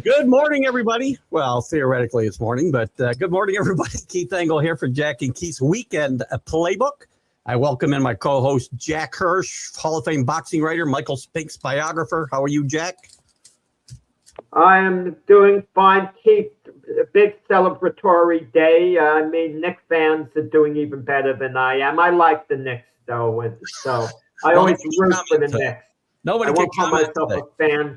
Good morning, everybody. Well, theoretically it's morning, but good morning, everybody. Keith Engle here for Jack and Keith's Weekend Playbook. I welcome in my co-host, Jack Hirsch, Hall of Fame boxing writer, Michael Spink's biographer. How are you, Jack? I am doing fine, Keith. A big celebratory day. I mean, Knicks fans are doing even better than I am. I like the Knicks, though, so I always root for the Knicks. Nobody I won't call myself a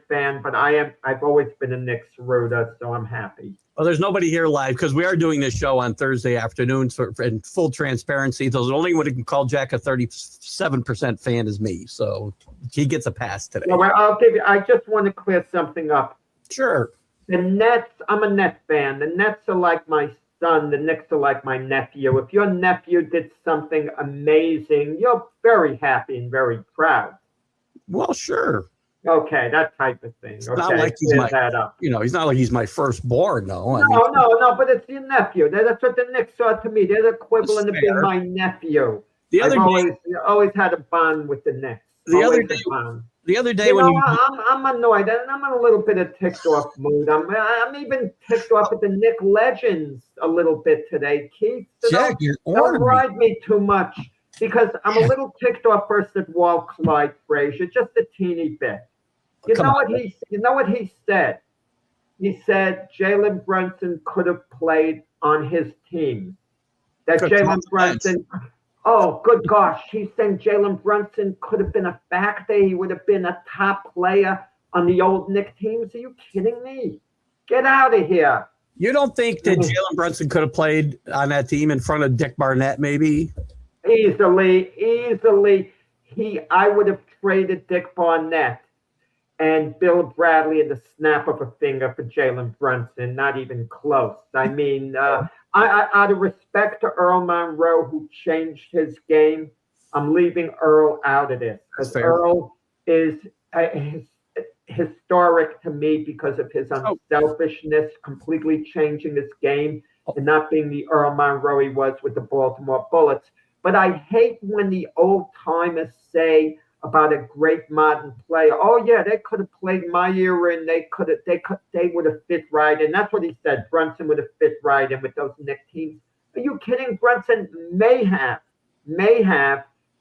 fan, but I've always been a Knicks rooter, so I'm happy. Well, there's nobody here live because we are doing this show on Thursday afternoon. So, in full transparency, the only one who can call Jack a 37% fan is me. So he gets a pass today. Well, I just want to clear something up. Sure. The Nets, I'm a Nets fan. The Nets are like my son. The Knicks are like my nephew. If your nephew did something amazing, you're very happy and very proud. Well, sure. Okay, that type of thing. It's not like he's he's not like he's my firstborn, though. No, but it's your nephew. That's what the Knicks are to me. They're the equivalent of being my nephew. I've always had a bond with the Knicks. The other day, I'm annoyed, and I'm in a little bit of ticked off mood. I'm even ticked off at the Knick legends a little bit today, Keith. So Jack, don't ride me too much because I'm a little ticked off first at Walt Clyde Frazier, just a teeny bit. You know what he said? He said Jalen Brunson could have played on his team. That Jalen Brunson. Oh, good gosh. He's saying Jalen Brunson could have been a factor. He would have been a top player on the old Knicks teams. Are you kidding me? Get out of here. You don't think that Jalen Brunson could have played on that team in front of Dick Barnett, maybe? Easily. I would have traded Dick Barnett and Bill Bradley at the snap of a finger for Jalen Brunson. Not even close. I mean, out of respect to Earl Monroe, who changed his game, I'm leaving Earl out of this. Because Earl is historic to me because of his unselfishness, completely changing his game and not being the Earl Monroe he was with the Baltimore Bullets. But I hate when the old-timers say about a great modern player, oh yeah, they could have played my era and they would have fit right in. That's what he said. Brunson would have fit right in with those Knicks teams. Are you kidding? Brunson may have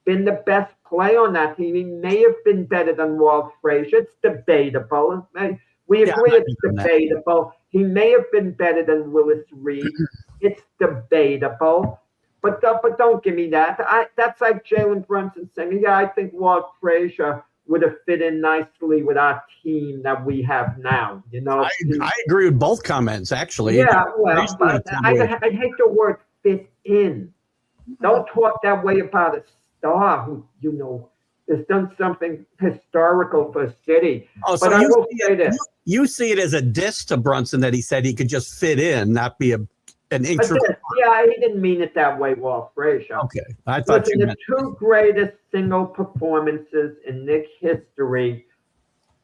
been the best player on that team. He may have been better than Walt Frazier. It's debatable. We agree it's debatable. He may have been better than Willis Reed. It's debatable. But don't give me that. That's like Jalen Brunson saying, yeah, I think Walt Frazier would have fit in nicely with our team that we have now. You know, I agree with both comments, actually. Yeah, well, but I hate the word fit in. Don't talk that way about a star who, has done something historical for a city. Oh, but I will say this. You see it as a diss to Brunson that he said he could just fit in, not be an introvert. Yeah, he didn't mean it that way, Walt Frazier. Okay, I thought you meant the two greatest single performances in Knicks history,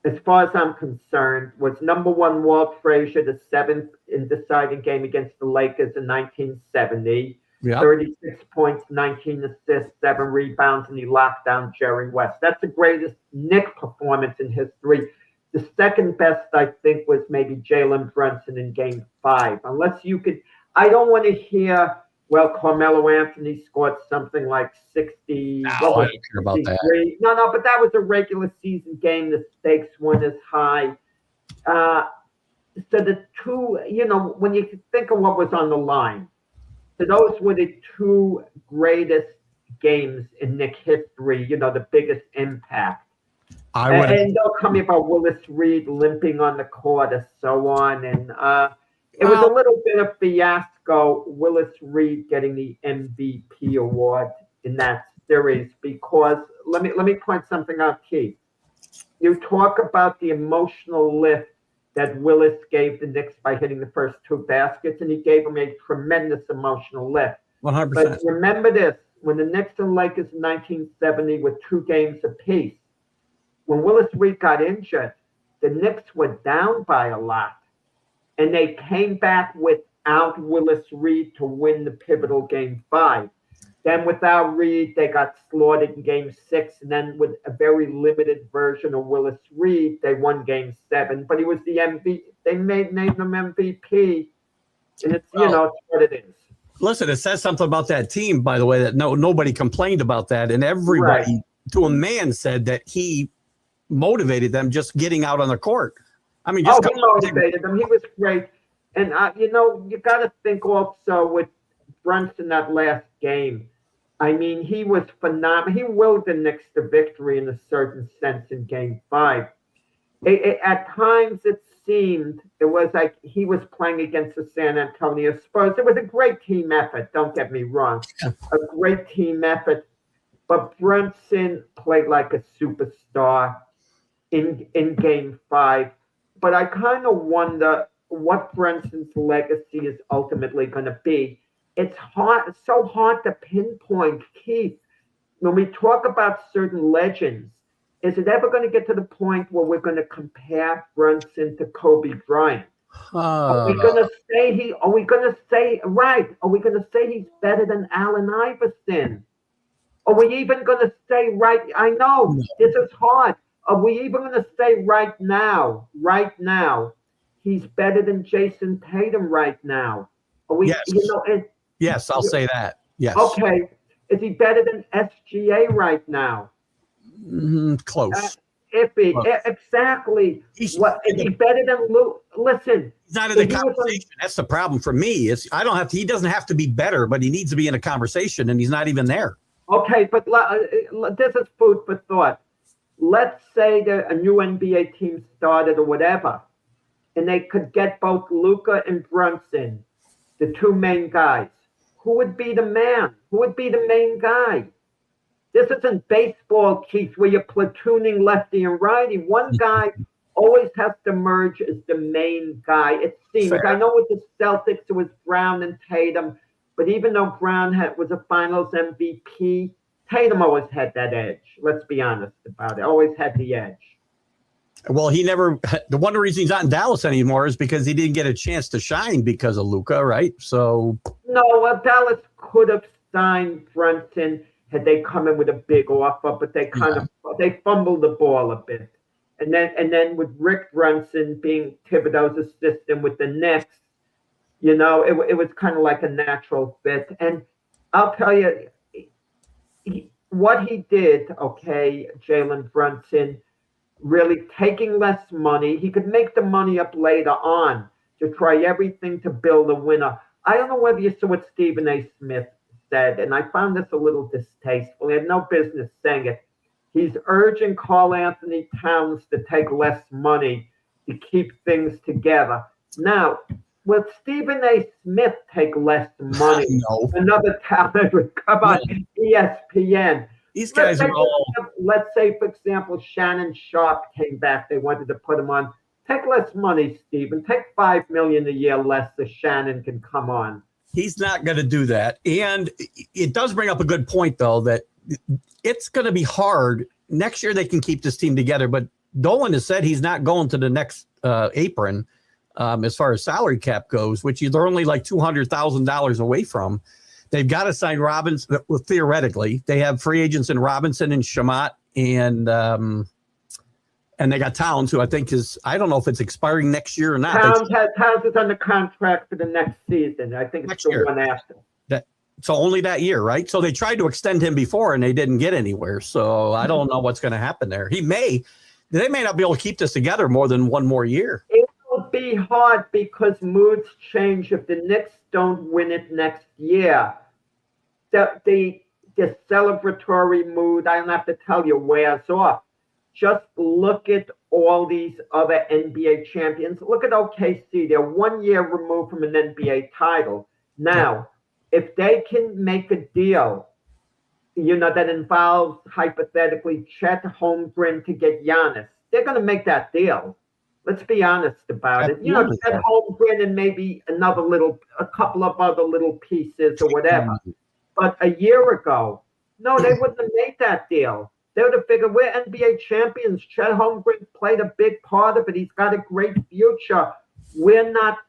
as far as I'm concerned, was number one, Walt Frazier, the seventh in deciding game against the Lakers in 1970. Yep. 36 points, 19 assists, 7 rebounds, and he locked down Jerry West. That's the greatest Knicks performance in history. The second best, I think, was maybe Jalen Brunson in Game 5. Unless you could, I don't want to hear, well, Carmelo Anthony scored something like 60. No, I don't care about that. No, but that was a regular season game. The stakes weren't as high. So the two, when you think of what was on the line, so those were the two greatest games in Knicks history, the biggest impact. And they'll come about Willis Reed limping on the court and so on. And it was a little bit of fiasco, Willis Reed getting the MVP award in that series, because let me point something out, Keith. You talk about the emotional lift that Willis gave the Knicks by hitting the first 2 baskets, and he gave them a tremendous emotional lift. 100%. But remember this, when the Knicks and Lakers in 1970 were 2 games apiece, when Willis Reed got injured, the Knicks were down by a lot, and they came back without Willis Reed to win the pivotal Game 5. Then without Reed, they got slaughtered in Game 6, and then with a very limited version of Willis Reed, they won Game 7. But he was the MVP. They named him MVP, and it's it's what it is. Listen, it says something about that team, by the way, that nobody complained about that, and everybody, to a man, said that he motivated them just getting out on the court. I mean, just he motivated them. He was great, and you got to think also with Brunson that last game. I mean, he was phenomenal. He willed the Knicks to victory in a certain sense in Game 5. At times, it seemed it was like he was playing against the San Antonio Spurs. It was a great team effort. Don't get me wrong, a great team effort. But Brunson played like a superstar in Game 5. But I kind of wonder what Brunson's legacy is ultimately going to be. It's so hard to pinpoint, Keith. When we talk about certain legends, is it ever going to get to the point where we're going to compare Brunson to Kobe Bryant? Are we going to say Are we going to say he's better than Allen Iverson? Are we even going to say I know this is hard. Are we even going to say right now, he's better than Jason Tatum right now? Are we? Yes. Yes, I'll say that. Yes. Okay. Is he better than SGA right now? Close. Exactly. Is he better than Luke? Listen. He's not in the conversation. That's the problem for me. He doesn't have to be better, but he needs to be in a conversation, and he's not even there. Okay, but this is food for thought. Let's say that a new NBA team started or whatever, and they could get both Luka and Brunson, the two main guys. Who would be the man? Who would be the main guy? This isn't baseball, Keith, where you're platooning lefty and righty. One guy always has to emerge as the main guy, it seems. Fair. I know with the Celtics it was Brown and Tatum, but even though Brown was a finals MVP, Tatum always had that edge. Let's be honest about it. Always had the edge. Well, the one reason he's not in Dallas anymore is because he didn't get a chance to shine because of Luka, right? So no, Dallas could have signed Brunson had they come in with a big offer, but they they fumbled the ball a bit. And then with Rick Brunson being Thibodeau's assistant with the Knicks, it was kind of like a natural fit. And I'll tell you, what he did, Jalen Brunson, really taking less money. He could make the money up later on to try everything to build a winner. I don't know whether you saw what Stephen A. Smith said, and I found this a little distasteful. He had no business saying it. He's urging Karl Anthony Towns to take less money to keep things together. Now, will Stephen A. Smith take less money? No. Another talent would come on ESPN. These guys are all. Let's say, for example, Shannon Sharp came back. They wanted to put him on. Take less money, Stephen. Take $5 million a year less so Shannon can come on. He's not going to do that. And it does bring up a good point, though, that it's going to be hard. Next year they can keep this team together, but Dolan has said he's not going to the next apron as far as salary cap goes, which they're only like $200,000 away from. They've got to sign Robinson. Well, theoretically, they have free agents in Robinson and Shamat, and they got Towns, who I think I don't know if it's expiring next year or not. Towns is under contract for the next season. I think it's the one after. So only that year, right? So they tried to extend him before, and they didn't get anywhere. So I don't know what's going to happen there. They may not be able to keep this together more than one more year. It will be hard because moods change if the Knicks don't win it next year. The celebratory mood, I don't have to tell you, wears off. Just look at all these other NBA champions. Look at OKC. They're 1 year removed from an NBA title. Now, if they can make a deal, that involves hypothetically Chet Holmgren to get Giannis, they're going to make that deal. Let's be honest about it. Chet Holmgren and maybe a couple of other little pieces or whatever. But a year ago, no, they wouldn't have made that deal. They would have figured we're NBA champions. Chet Holmgren played a big part of it. He's got a great future. We're not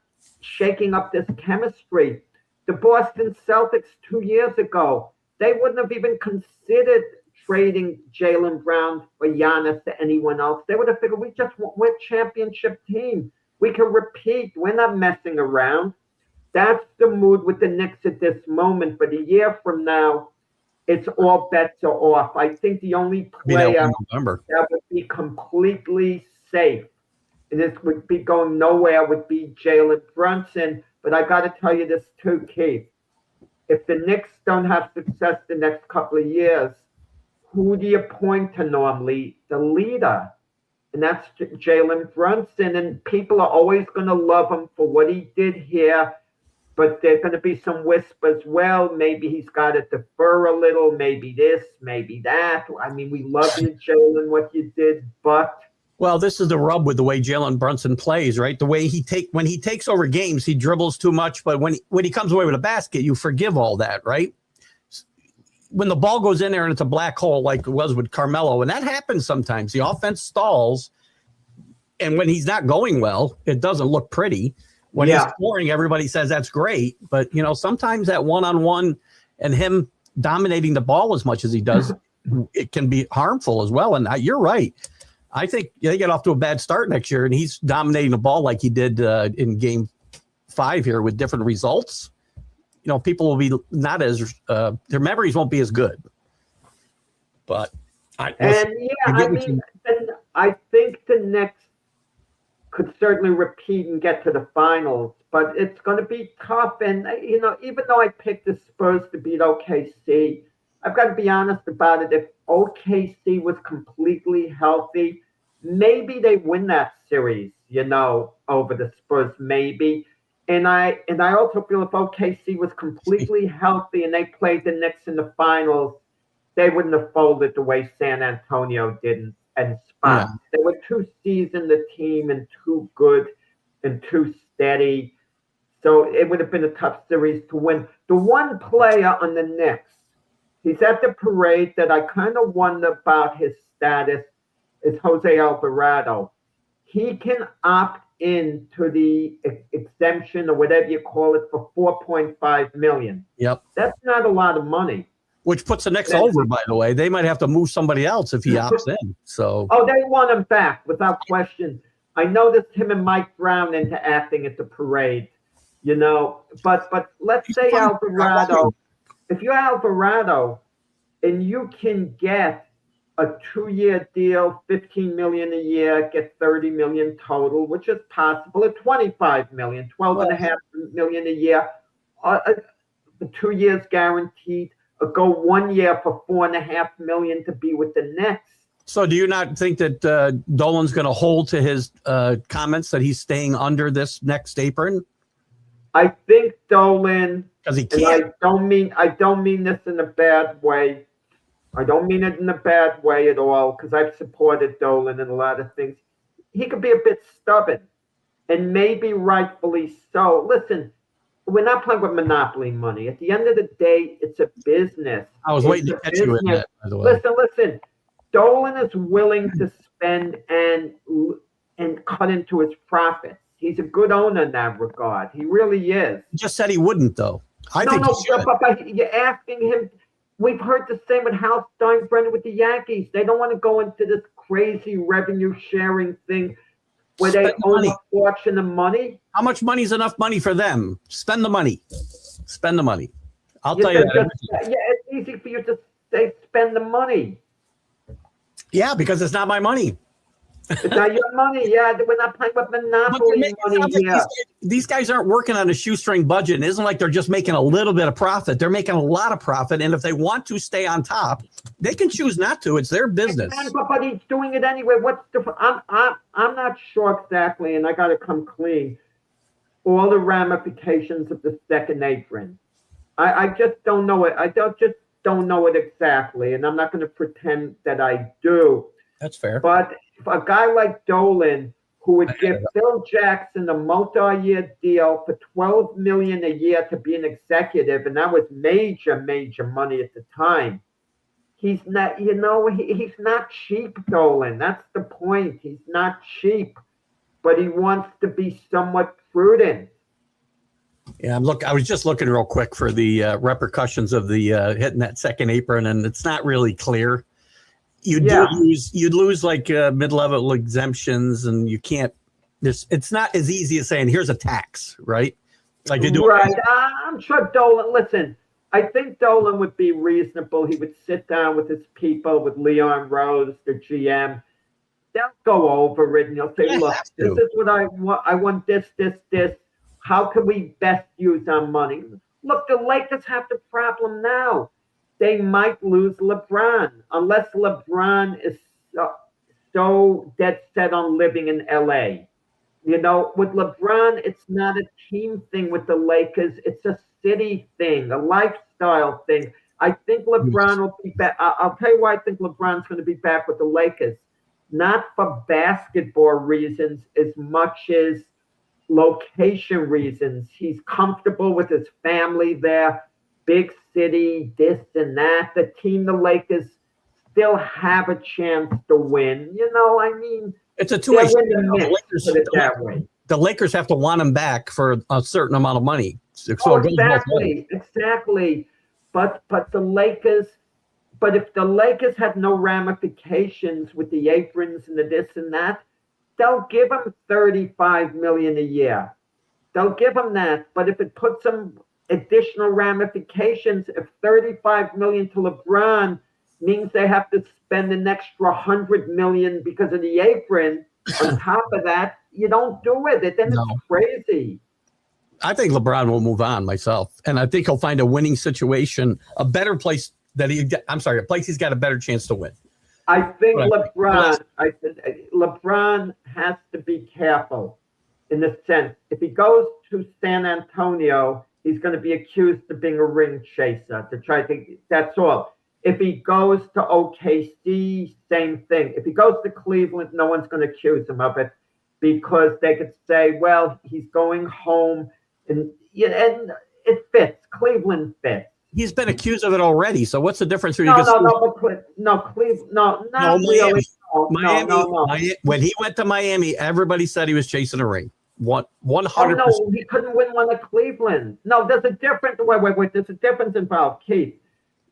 shaking up this chemistry. The Boston Celtics 2 years ago, they wouldn't have even considered trading Jaylen Brown for Giannis to anyone else. They would have figured we're a championship team. We can repeat. We're not messing around. That's the mood with the Knicks at this moment. But a year from now, it's all bets are off. I think the only player that would be completely safe, and this would be going nowhere, would be Jalen Brunson. But I got to tell you this too, Keith. If the Knicks don't have success the next couple of years, who do you point to normally? The leader. And that's Jalen Brunson. And people are always going to love him for what he did here. But there's going to be some whispers, well, maybe he's got to defer a little, maybe this, maybe that. I mean, we love you, Jalen, what you did, but... Well, this is the rub with the way Jalen Brunson plays, right? The way when he takes over games, he dribbles too much, but when he comes away with a basket, you forgive all that, right? When the ball goes in there and it's a black hole like it was with Carmelo, and that happens sometimes. The offense stalls, and when he's not going well, it doesn't look pretty. When he's scoring, everybody says that's great, but sometimes that one-on-one and him dominating the ball as much as he does, it can be harmful as well. And you're right. I think they get off to a bad start next year, and he's dominating the ball like he did in Game 5 here with different results. People will be not as their memories won't be as good. But I think the next could certainly repeat and get to the finals, but it's going to be tough. And even though I picked the Spurs to beat OKC, I've got to be honest about it. If OKC was completely healthy, maybe they win that series, over the Spurs, maybe. And I also feel if OKC was completely healthy and they played the Knicks in the finals, they wouldn't have folded the way San Antonio did and spot. Yeah. They were too seasoned, the team, and too good and too steady. So it would have been a tough series to win. The one player on the Knicks, he's at the parade that I kind of wonder about his status, is Jose Alvarado. He can opt in to the exemption or whatever you call it for $4.5 million. Yep. That's not a lot of money. Which puts the Knicks over, by the way. They might have to move somebody else if he opts in. So. Oh, they want him back without question. I noticed him and Mike Brown into acting at the parade, But let's say Alvarado, if you're Alvarado and you can get a 2-year deal, $15 million a year, get $30 million total, which is possible, at $25 million, $12.5 million a year, 2 years guaranteed. Go 1 year for $4.5 million to be with the Knicks. So do you not think that Dolan's going to hold to his comments that he's staying under this next apron? I think Dolan, because he can't. I don't mean this in a bad way. I don't mean it in a bad way at all, because I've supported Dolan in a lot of things. He could be a bit stubborn, and maybe rightfully so. Listen, we're not playing with monopoly money. At the end of the day, it's a business. I was waiting to catch you in that, by the way. Listen. Dolan is willing to spend and cut into his profits. He's a good owner in that regard. He really is. He just said he wouldn't, though. But you're asking him. We've heard the same with Hal Steinbrenner with the Yankees. They don't want to go into this crazy revenue sharing thing where they own a fortune of money. How much money is enough money for them? Spend the money. Spend the money. I'll tell you that. It's easy for you to say spend the money. Yeah, because it's not my money. It's not your money. Yeah, we're not playing with monopoly money here. These guys aren't working on a shoestring budget. It isn't like they're just making a little bit of profit. They're making a lot of profit, and if they want to stay on top, they can choose not to. It's their business. But he's doing it anyway. What's the? I'm not sure exactly, and I got to come clean. All the ramifications of the second apron. I just don't know it. I don't know it exactly, and I'm not going to pretend that I do. That's fair. But a guy like Dolan, who would give Phil Jackson a multi-year deal for $12 million a year to be an executive, and that was major money at the time. He's not, he's not cheap, Dolan. That's the point. He's not cheap, but he wants to be somewhat prudent. Yeah, I was just looking real quick for the repercussions of the hitting that second apron, and it's not really clear. You'd lose like mid-level exemptions, and you can't. It's not as easy as saying here's a tax, right? Like you do. Right. I'm sure Dolan. Listen, I think Dolan would be reasonable. He would sit down with his people, with Leon Rose, the GM. They'll go over it and they'll say, look, this is what I want. I want this. How can we best use our money? Look, the Lakers have the problem now. They might lose LeBron unless LeBron is so dead set on living in LA. You know, with LeBron, it's not a team thing with the Lakers. It's a city thing, a lifestyle thing. I think LeBron will be back. I'll tell you why I think LeBron's going to be back with the Lakers. Not for basketball reasons as much as location reasons. He's comfortable with his family there, big city, this and that. The team, the Lakers, still have a chance to win. You know, I mean, it's a two-way street. The Lakers have to want him back for a certain amount of money. So exactly. But the Lakers. But if the Lakers had no ramifications with the aprons and the this and that, they'll give him $35 million a year. They'll give him that. But if it puts some additional ramifications, if $35 million to LeBron means they have to spend an extra $100 million because of the apron, on top of that, you don't do it. Then it's crazy. I think LeBron will move on myself, and I think he'll find a winning situation, a better place. A place he's got a better chance to win. I think LeBron has to be careful in the sense, if he goes to San Antonio, he's going to be accused of being a ring chaser that's all. If he goes to OKC, same thing. If he goes to Cleveland, no one's going to accuse him of it because they could say, well, he's going home and it fits. Cleveland fits. He's been accused of it already. So what's the difference? Cleveland. When he went to Miami, everybody said he was chasing a ring. 100%. No, he couldn't win one at Cleveland. No, there's a difference. Wait. There's a difference involved, Keith.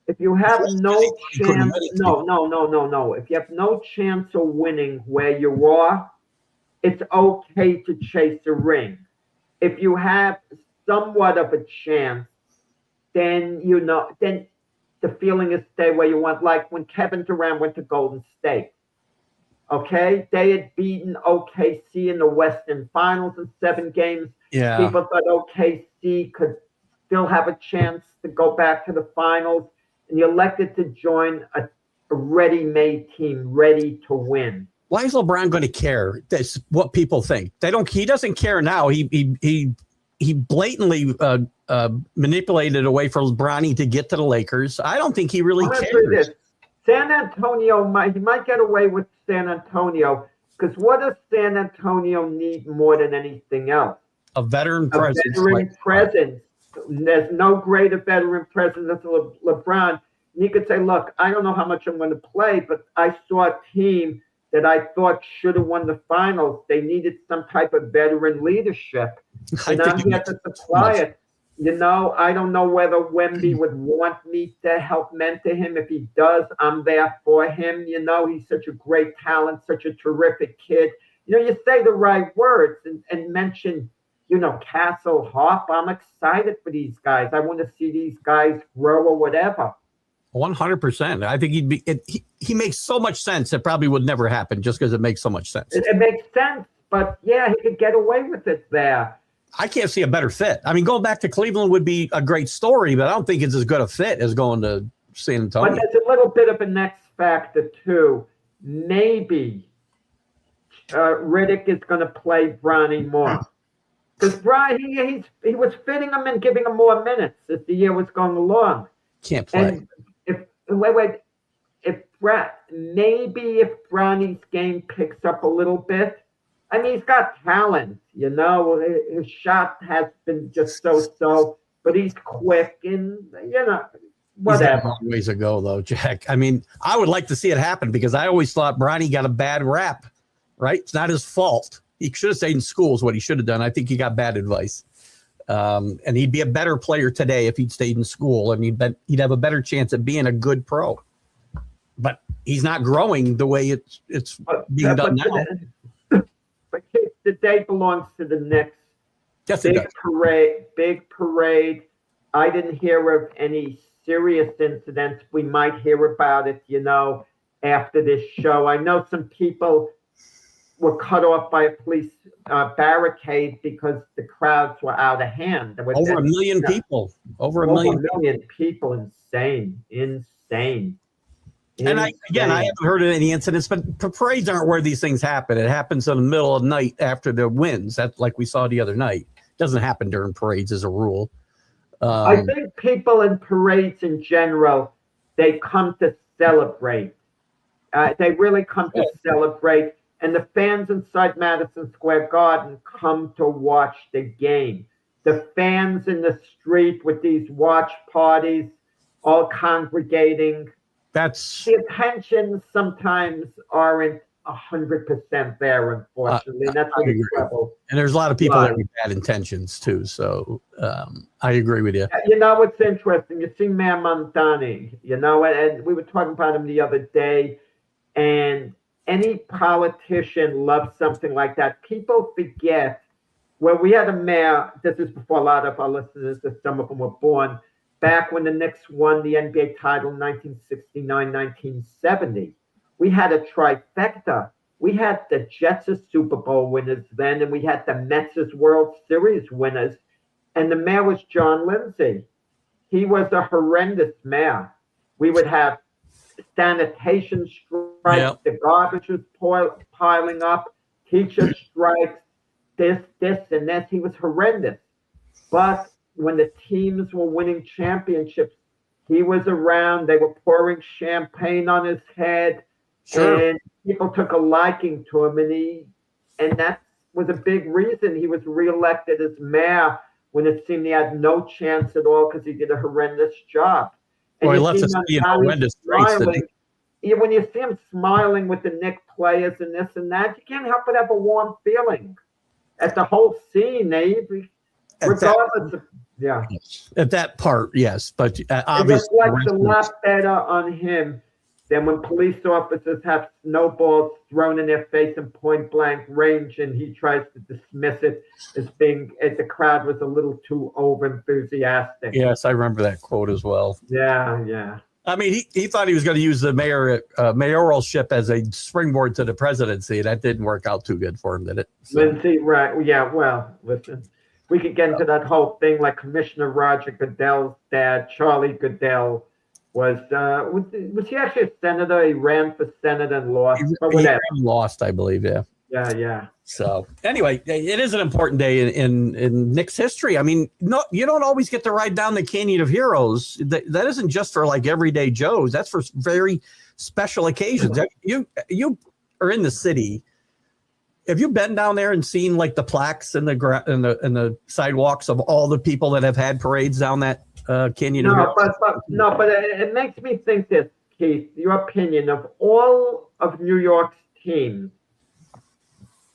If you have no chance, no. If you have no chance of winning where you are, it's okay to chase a ring. If you have somewhat of a chance, then the feeling is stay where you want. Like when Kevin Durant went to Golden State, okay? They had beaten OKC in the Western Finals in 7 games. Yeah. People thought OKC could still have a chance to go back to the finals, and he elected to join a ready-made team, ready to win. Why is LeBron going to care? That's what people think. He doesn't care now. He blatantly manipulated a way for Bronny to get to the Lakers. I don't think he really cares. San Antonio he might get away with San Antonio because what does San Antonio need more than anything else? A veteran presence. There's no greater veteran presence than LeBron. And you could say, look, I don't know how much I'm going to play, but I saw a team that I thought should have won the finals. They needed some type of veteran leadership. And I'm here to supply it. You know, I don't know whether Wemby would want me to help mentor him. If he does, I'm there for him. You know, he's such a great talent, such a terrific kid. You know, you say the right words and mention, you know, Castle Hop. I'm excited for these guys. I want to see these guys grow or whatever. 100%. I think he makes so much sense. It probably would never happen just because it makes so much sense. It makes sense, but yeah, he could get away with it there. I can't see a better fit. I mean, going back to Cleveland would be a great story, but I don't think it's as good a fit as going to San Antonio. But there's a little bit of a next factor too. Maybe Riddick is going to play Bronny more. Because Bronny, he was fitting him and giving him more minutes as the year was going along. Can't play. And if Bronny's game picks up a little bit, I mean, he's got talent, you know. His shot has been just so, but he's quick and, you know, whatever. He's got a long ways to go, though, Jack. I mean, I would like to see it happen because I always thought Bronny got a bad rap, right? It's not his fault. He should have stayed in school is what he should have done. I think he got bad advice. And he'd be a better player today if he'd stayed in school, and he'd have a better chance at being a good pro. But he's not growing the way it's being done now. But the day belongs to the Knicks. Yes, Big parade. I didn't hear of any serious incidents. We might hear about it, after this show. I know some people were cut off by a police barricade because the crowds were out of hand. Over a million people. Over a million people. Insane. And I haven't heard of any incidents, but parades aren't where these things happen. It happens in the middle of the night after the wins. That's like we saw the other night. It doesn't happen during parades as a rule. I think people in parades in general, they come to celebrate. They really come to celebrate. And the fans inside Madison Square Garden come to watch the game. The fans in the street with these watch parties, all congregating. The attention sometimes aren't 100% there, unfortunately. That's the trouble. And there's a lot of people that have bad intentions too. So I agree with you. What's interesting? You see Mayor Mamdani, and we were talking about him the other day. And any politician loves something like that. People forget. Well, we had a mayor. This is before a lot of our listeners, some of them were born. Back when the Knicks won the NBA title in 1969, 1970, we had a trifecta. We had the Jets as Super Bowl winners then, and we had the Mets as World Series winners. And the mayor was John Lindsay. He was a horrendous mayor. We would have sanitation strikes, the garbage was piling up, teacher strikes, this, and this. He was horrendous. But when the teams were winning championships, he was around. They were pouring champagne on his head, and people took a liking to him. And that was a big reason he was reelected as mayor when it seemed he had no chance at all because he did a horrendous job. And he left us being horrendous. When you see him smiling with the Knicks players and this and that, you can't help but have a warm feeling at the whole scene, regardless of. Yeah. At that part, yes, but obviously it reflects a lot better on him than when police officers have snowballs thrown in their face in point blank range, and he tries to dismiss it as the crowd was a little too over enthusiastic. Yes, I remember that quote as well. Yeah. I mean, he thought he was going to use the mayoralship as a springboard to the presidency. That didn't work out too good for him, did it? So. Lindsay, right? Yeah. Well, listen. We could get into that whole thing, like Commissioner Roger Goodell's dad, Charlie Goodell, was he actually a senator? He ran for Senate and lost. He lost, I believe, yeah. Yeah. So anyway, it is an important day in Knicks history. I mean, no, you don't always get to ride down the Canyon of Heroes. That isn't just for like everyday Joes. That's for very special occasions. You are in the city. Have you been down there and seen like the plaques and the sidewalks of all the people that have had parades down that Canyon? But it makes me think this, Keith. Your opinion of all of New York's teams.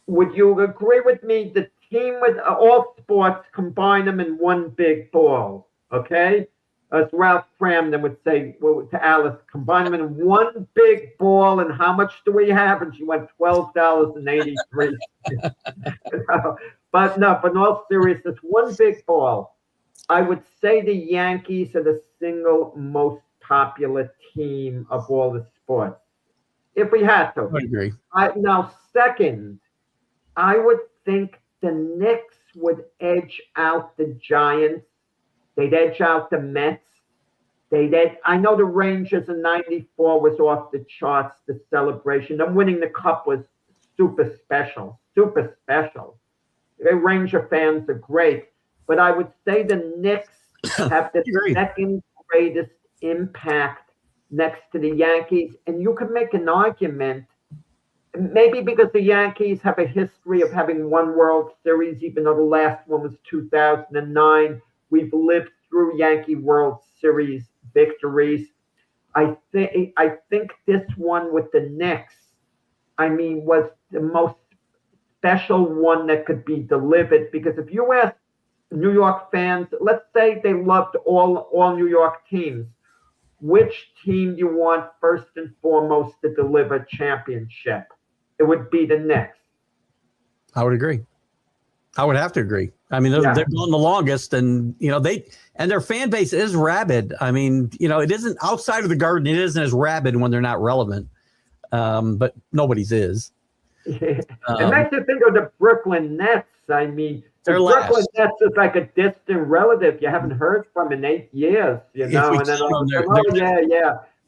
Would you agree with me? The team with all sports, combine them in one big ball. Okay, as Ralph Cramden would say to Alice, combine them in one big ball, and how much do we have? And she went $12.83. But in all seriousness, one big ball. I would say the Yankees are the single most popular team of all the sports. If we had to, I agree. Now, second, I would think the Knicks would edge out the Giants. They'd edge out the Mets. I know the Rangers in '94 was off the charts, the celebration. Them winning the cup was super special. The Ranger fans are great. But I would say the Knicks have the second greatest impact next to the Yankees. And you could make an argument, maybe because the Yankees have a history of having won World Series, even though the last one was 2009. We've lived through Yankee World Series victories. I think this one with the Knicks, was the most special one that could be delivered. Because if you ask New York fans, let's say they loved all New York teams. Which team do you want first and foremost to deliver a championship? It would be the Knicks. I would agree. I would have to agree. I mean, they're going the longest, and their fan base is rabid. I mean, it isn't outside of the Garden. It isn't as rabid when they're not relevant, but nobody's is. It makes you think of the Brooklyn Nets. I mean, the Brooklyn Nets is like a distant relative you haven't heard from in 8 years, And then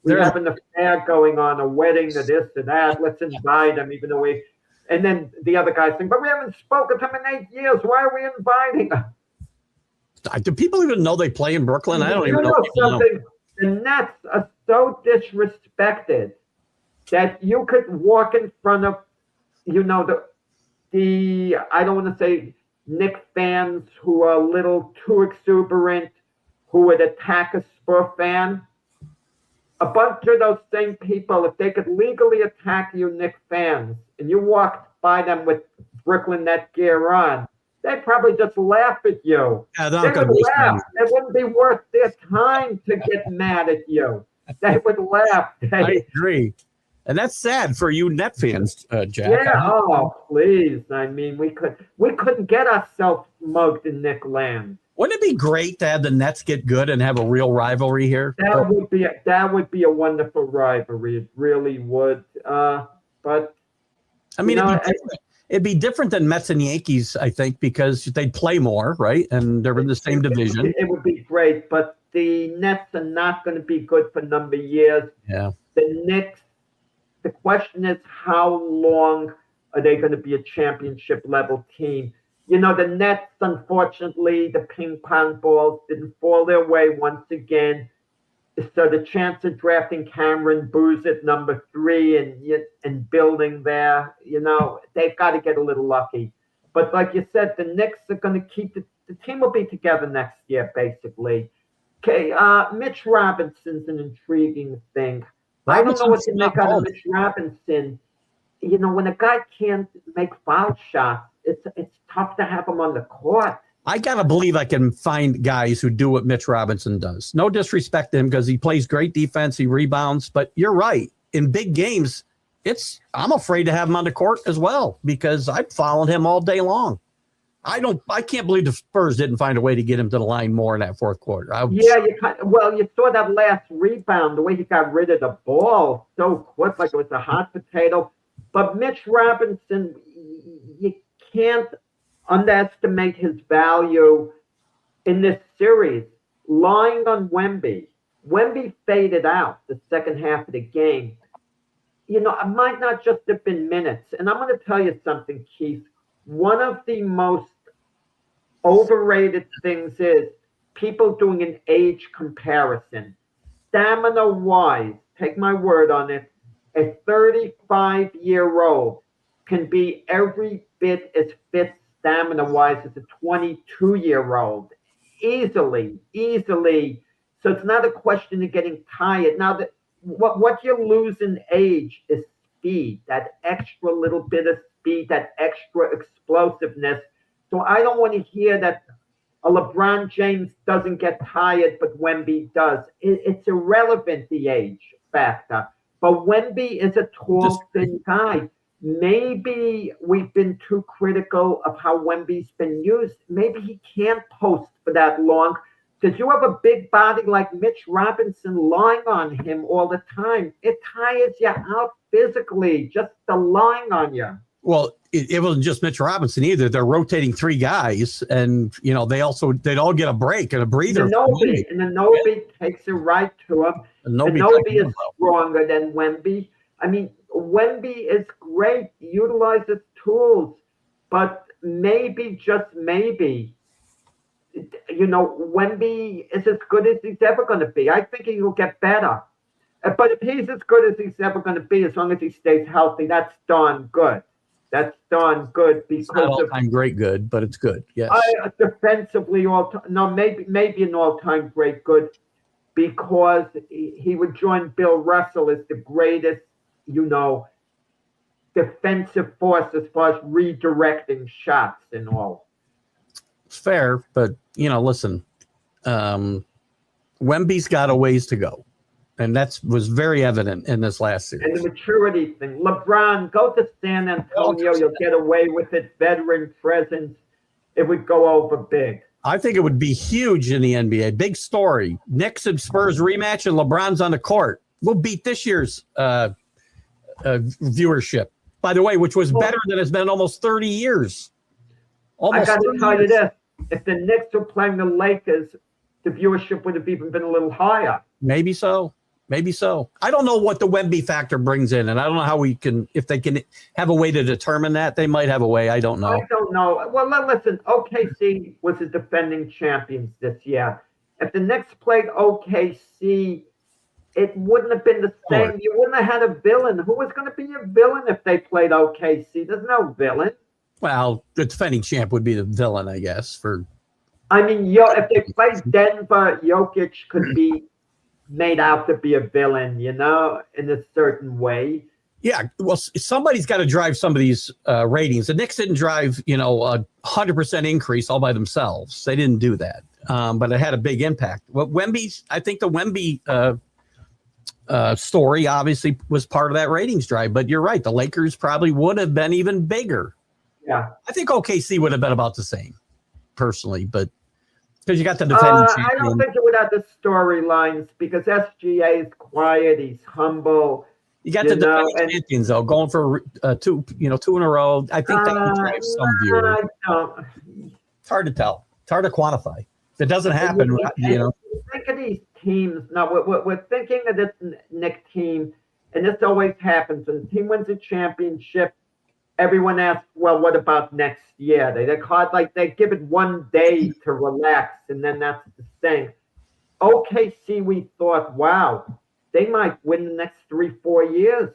we're having an affair going on, a wedding, or this or that. Let's invite them, even though we. And then the other guys think, but we haven't spoken to them in 8 years. Why are we inviting them? Do people even know they play in Brooklyn? I don't even know. Something. The Nets are so disrespected that you could walk in front of, the I don't want to say Knicks fans who are a little too exuberant, who would attack a Spur fan. A bunch of those same people, if they could legally attack you Knicks fans, and you walked by them with Brooklyn Net gear on, they'd probably just laugh at you. Yeah, they would laugh. It wouldn't be worth their time to get mad at you. They would laugh. I agree. And that's sad for you Net fans, Jack. Yeah, please. I mean, we couldn't get ourselves mugged in Knick land. Wouldn't it be great to have the Nets get good and have a real rivalry here? That would be a wonderful rivalry. It really would. But I mean, it'd be different than Mets and Yankees, I think, because they'd play more, right? And they're in the same division. It would be great, but the Nets are not going to be good for a number of years. Yeah. The Knicks. The question is, how long are they going to be a championship level team? The Nets, unfortunately, the ping pong balls didn't fall their way once again. So the chance of drafting Cameron Booz at number 3 and building there, they've got to get a little lucky. But like you said, the Knicks are going to keep the team will be together next year, basically. Okay, Mitch Robinson's an intriguing thing. I don't know what to make out of Mitch Robinson. When a guy can't make foul shots, it's tough to have him on the court. I gotta believe I can find guys who do what Mitch Robinson does. No disrespect to him because he plays great defense, he rebounds. But you're right. In big games, I'm afraid to have him on the court as well because I've followed him all day long. I can't believe the Spurs didn't find a way to get him to the line more in that fourth quarter. You saw that last rebound, the way he got rid of the ball so quick, like it was a hot potato. But Mitch Robinson, you can't underestimate his value in this series. Lying on Wemby. Wemby faded out the second half of the game. It might not just have been minutes. And I'm going to tell you something, Keith. One of the most overrated things is people doing an age comparison. Stamina-wise, take my word on it, a 35-year-old can be every bit as fit stamina-wise as a 22-year-old. Easily. So it's not a question of getting tired. Now, what you lose in age is speed, that extra little bit of speed, that extra explosiveness. So I don't want to hear that LeBron James doesn't get tired, but Wemby does. It's irrelevant, the age factor. But Wemby is a tall, thin guy. Maybe we've been too critical of how Wemby's been used. Maybe he can't post for that long. Because you have a big body like Mitch Robinson lying on him all the time. It tires you out physically, just the lying on you. Well, it wasn't just Mitch Robinson either. They're rotating 3 guys, and they'd all get a break and a breather. And the Nobi takes it right to him. The Nobi is stronger than Wemby. I mean, Wemby is great, utilizes tools, but maybe, just maybe, Wemby is as good as he's ever going to be. I think he will get better. But if he's as good as he's ever going to be, as long as he stays healthy, that's darn good. That's darn good because it's not all-time great good, but it's good. Yes. Defensively, maybe an all-time great good because he would join Bill Russell as the greatest, defensive force as far as redirecting shots and all. It's fair, but listen, Wemby's got a ways to go, and was very evident in this last series. And the maturity thing. LeBron, go to San Antonio. You'll get away with it. Veteran presence. It would go over big. I think it would be huge in the NBA. Big story. Knicks and Spurs rematch, and LeBron's on the court. We'll beat this year's viewership, by the way, which was better than it's been in almost 30 years. I got to tell you this. If the Knicks were playing the Lakers, the viewership would have even been a little higher. Maybe so. Maybe so. I don't know what the Wemby factor brings in, and I don't know how if they can have a way to determine that. They might have a way. I don't know. I don't know. Well, listen, OKC was the defending champions this year. If the Knicks played OKC, it wouldn't have been the same. You wouldn't have had a villain. Who was going to be a villain if they played OKC? There's no villain. Well, the defending champ would be the villain, I guess. If they played Denver, Jokic could be made out to be a villain, in a certain way. Yeah, well, somebody's got to drive some of these ratings. The Knicks didn't drive, 100% increase all by themselves. They didn't do that, but it had a big impact. Well, I think the Wemby story obviously was part of that ratings drive. But you're right, the Lakers probably would have been even bigger. Yeah, I think OKC would have been about the same, personally, but. Because you got the defending champion. I don't think it would have the storylines because SGA is quiet. He's humble. You got the defending champions though, going for two in a row. I think that would drive some viewers. It's hard to tell. It's hard to quantify. If it doesn't happen, Think of these teams. Now we're thinking of this Knicks team, and this always happens. When the team wins a championship, everyone asks, well, what about next year? They give it 1 day to relax, and then that's the thing. OKC, we thought, wow, they might win the next 3-4 years.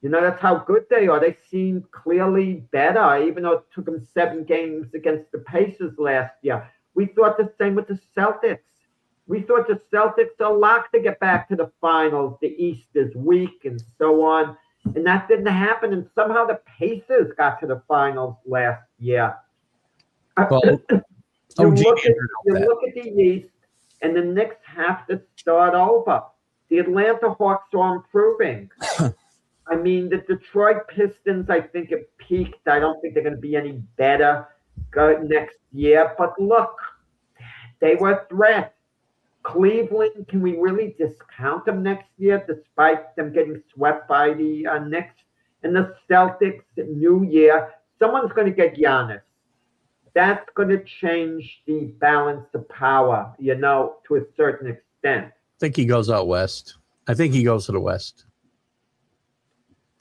That's how good they are. They seem clearly better, even though it took them 7 games against the Pacers last year. We thought the same with the Celtics. We thought the Celtics are locked to get back to the finals. The East is weak and so on. And that didn't happen. And somehow the Pacers got to the finals last year. Well, you look at the East, and the Knicks have to start over. The Atlanta Hawks are improving. The Detroit Pistons, I think, have peaked. I don't think they're going to be any better next year. But look, they were a threat. Cleveland, can we really discount them next year despite them getting swept by the Knicks? And the Celtics, New Year, someone's going to get Giannis. That's going to change the balance of power, to a certain extent. I think he goes out west. I think he goes to the West.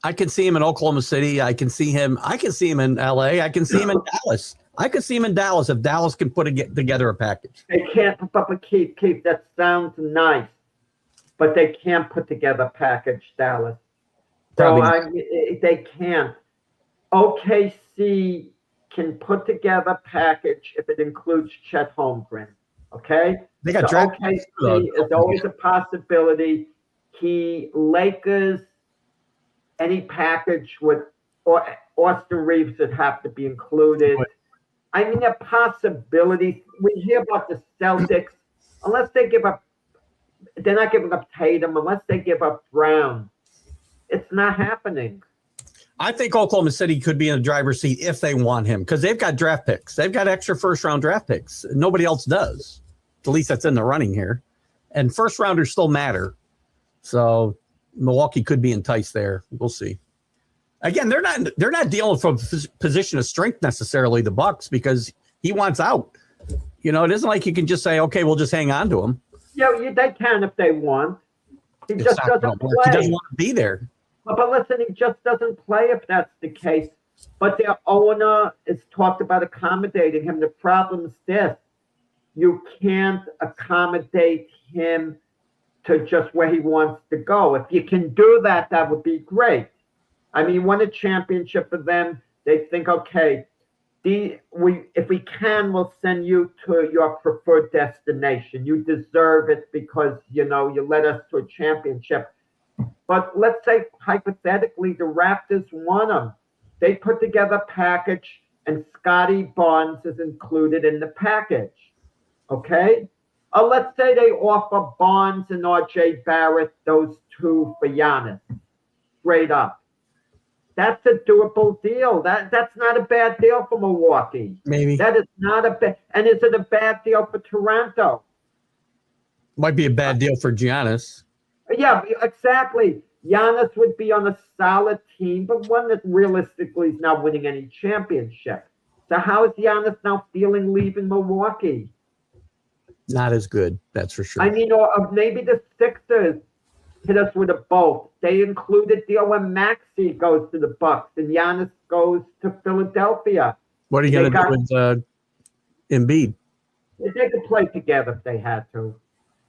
I can see him in Oklahoma City. I can see him in LA. I can see him in Dallas. I could see him in Dallas if Dallas can put together a package. They can't put up a Keith. That sounds nice, but they can't put together a package, Dallas. They can't. OKC can put together a package if it includes Chet Holmgren. Okay? They got OKC is always a possibility. Lakers, any package with Austin Reeves would have to be included. There are possibilities. We hear about the Celtics. Unless they give up, they're not giving up Tatum. Unless they give up Brown, it's not happening. I think Oklahoma City could be in the driver's seat if they want him because they've got draft picks. They've got extra first-round draft picks. Nobody else does. At least that's in the running here. And first-rounders still matter. So Milwaukee could be enticed there. We'll see. Again, they're not dealing from a position of strength necessarily, the Bucks, because he wants out. It isn't like you can just say, okay, we'll just hang on to him. Yeah, they can if they want. He just doesn't play. He doesn't want to be there. But listen, he just doesn't play if that's the case. But their owner has talked about accommodating him. The problem is this. You can't accommodate him to just where he wants to go. If you can do that, that would be great. You won a championship for them. They think, okay, if we can, we'll send you to your preferred destination. You deserve it because, you led us to a championship. But let's say, hypothetically, the Raptors won them. They put together a package. and Scotty Barnes is included in the package. Okay? Let's say they offer Barnes and RJ Barrett, those two for Giannis, straight up. That's a doable deal. That's not a bad deal for Milwaukee. Maybe. That is not a bad. And is it a bad deal for Toronto? Might be a bad deal for Giannis. Yeah, exactly. Giannis would be on a solid team, but one that realistically is not winning any championship. So how is Giannis now feeling leaving Milwaukee? Not as good, that's for sure. I mean, or maybe the Sixers hit us with a bolt. They include a deal when Maxey goes to the Bucks and Giannis goes to Philadelphia. What are you going to do with Embiid? They could play together if they had to.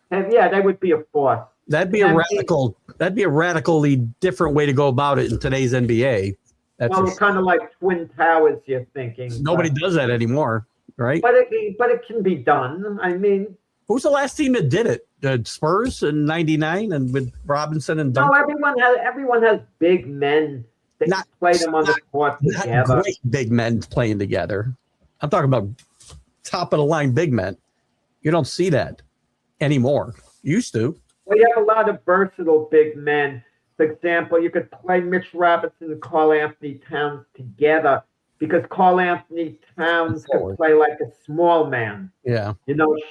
And yeah, they would be a force. That'd be a radical. That'd be a radically different way to go about it in today's NBA. That's well, kind of like Twin Towers. You're thinking nobody does that anymore, right? But it can be done. I mean, who's the last team that did it? The Spurs in '99 and with Robinson and Duncan. No, everyone has big men that play them on the court together. Great big men playing together. I'm talking about top of the line big men. You don't see that anymore. Used to. Well, you have a lot of versatile big men. For example, you could play Mitch Robinson and Karl Anthony Towns together because Karl Anthony Towns could play like a small man. Yeah.